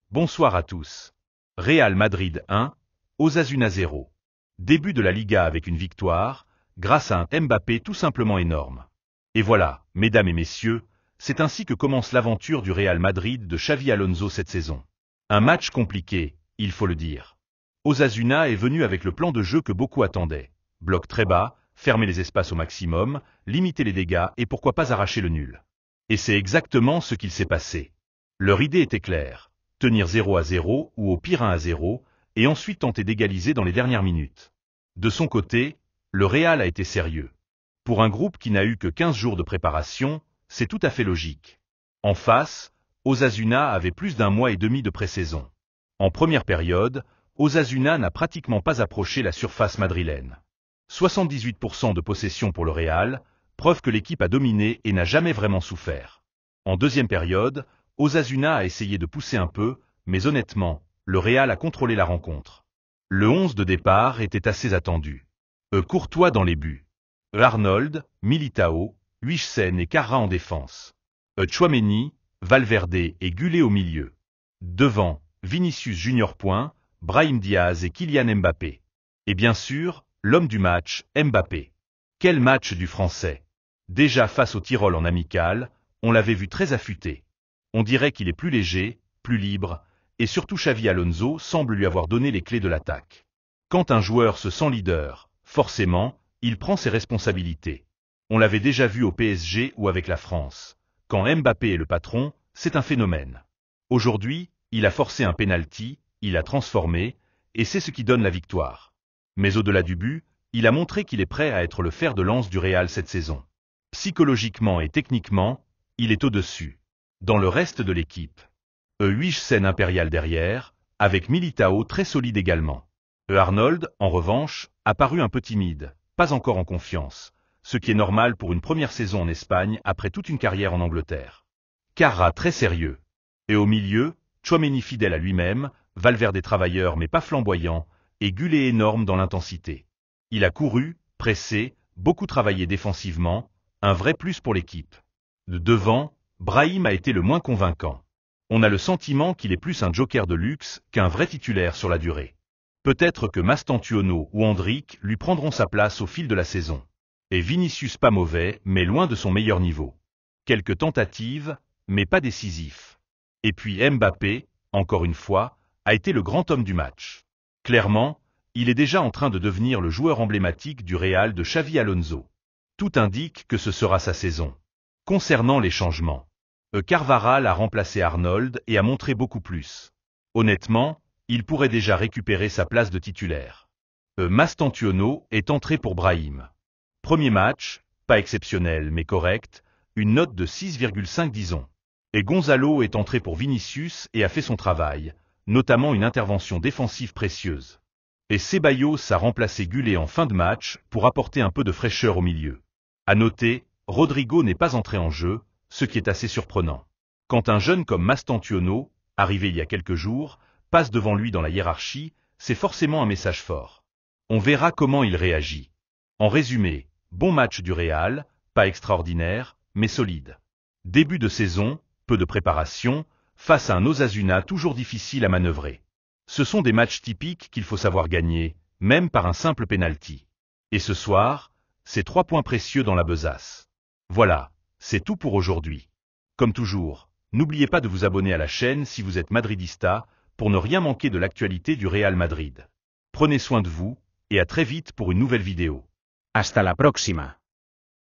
Bonsoir à tous. Real Madrid 1, Osasuna 0. Début de la Liga avec une victoire, grâce à un Mbappé tout simplement énorme. Et voilà, mesdames et messieurs, c'est ainsi que commence l'aventure du Real Madrid de Xavi Alonso cette saison. Un match compliqué, il faut le dire. Osasuna est venu avec le plan de jeu que beaucoup attendaient. Bloc très bas, fermer les espaces au maximum, limiter les dégâts et pourquoi pas arracher le nul. Et c'est exactement ce qu'il s'est passé. Leur idée était claire. Tenir 0-0 ou au pire 1-0, et ensuite tenter d'égaliser dans les dernières minutes. De son côté, le Real a été sérieux. Pour un groupe qui n'a eu que 15 jours de préparation, c'est tout à fait logique. En face, Osasuna avait plus d'un mois et demi de pré-saison. En première période, Osasuna n'a pratiquement pas approché la surface madrilène. 78% de possession pour le Real, preuve que l'équipe a dominé et n'a jamais vraiment souffert. En deuxième période, Osasuna a essayé de pousser un peu, mais honnêtement, le Real a contrôlé la rencontre. Le 11 de départ était assez attendu. Courtois dans les buts. Arnold, Militao, Huijsen et Carra en défense. Tchouaméni, Valverde et Gullet au milieu. Devant, Vinicius Junior point, Brahim Diaz et Kylian Mbappé. Et bien sûr, l'homme du match, Mbappé. Quel match du Français! Déjà face au Tyrol en amical, on l'avait vu très affûté. On dirait qu'il est plus léger, plus libre, et surtout Xavi Alonso semble lui avoir donné les clés de l'attaque. Quand un joueur se sent leader, forcément, il prend ses responsabilités. On l'avait déjà vu au PSG ou avec la France. Quand Mbappé est le patron, c'est un phénomène. Aujourd'hui, il a forcé un penalty, il a transformé, et c'est ce qui donne la victoire. Mais au-delà du but, il a montré qu'il est prêt à être le fer de lance du Real cette saison. Psychologiquement et techniquement, il est au-dessus. Dans le reste de l'équipe. Huijsen impérial derrière, avec Militao très solide également. Arnold, en revanche, a paru un peu timide, pas encore en confiance, ce qui est normal pour une première saison en Espagne après toute une carrière en Angleterre. Carra très sérieux. Et au milieu, Tchouaméni fidèle à lui-même, Valverde travailleur mais pas flamboyant, et Gullet énorme dans l'intensité. Il a couru, pressé, beaucoup travaillé défensivement, un vrai plus pour l'équipe. Devant, Brahim a été le moins convaincant. On a le sentiment qu'il est plus un joker de luxe qu'un vrai titulaire sur la durée. Peut-être que Mastantuono ou Endrick lui prendront sa place au fil de la saison. Et Vinicius pas mauvais, mais loin de son meilleur niveau. Quelques tentatives, mais pas décisif. Et puis Mbappé, encore une fois, a été le grand homme du match. Clairement, il est déjà en train de devenir le joueur emblématique du Real de Xavi Alonso. Tout indique que ce sera sa saison. Concernant les changements. Carvajal a remplacé Arnold et a montré beaucoup plus. Honnêtement, il pourrait déjà récupérer sa place de titulaire. Mastantuono est entré pour Brahim. Premier match, pas exceptionnel mais correct, une note de 6,5 disons. Et Gonzalo est entré pour Vinicius et a fait son travail, notamment une intervention défensive précieuse. Et Ceballos a remplacé Gullet en fin de match pour apporter un peu de fraîcheur au milieu. À noter, Rodrigo n'est pas entré en jeu, ce qui est assez surprenant. Quand un jeune comme Mastantuono, arrivé il y a quelques jours, passe devant lui dans la hiérarchie, c'est forcément un message fort. On verra comment il réagit. En résumé, bon match du Real, pas extraordinaire, mais solide. Début de saison, peu de préparation, face à un Osasuna toujours difficile à manœuvrer. Ce sont des matchs typiques qu'il faut savoir gagner, même par un simple penalty. Et ce soir, c'est 3 points précieux dans la besace. Voilà, c'est tout pour aujourd'hui. Comme toujours, n'oubliez pas de vous abonner à la chaîne si vous êtes madridista, pour ne rien manquer de l'actualité du Real Madrid. Prenez soin de vous, et à très vite pour une nouvelle vidéo. Hasta la próxima.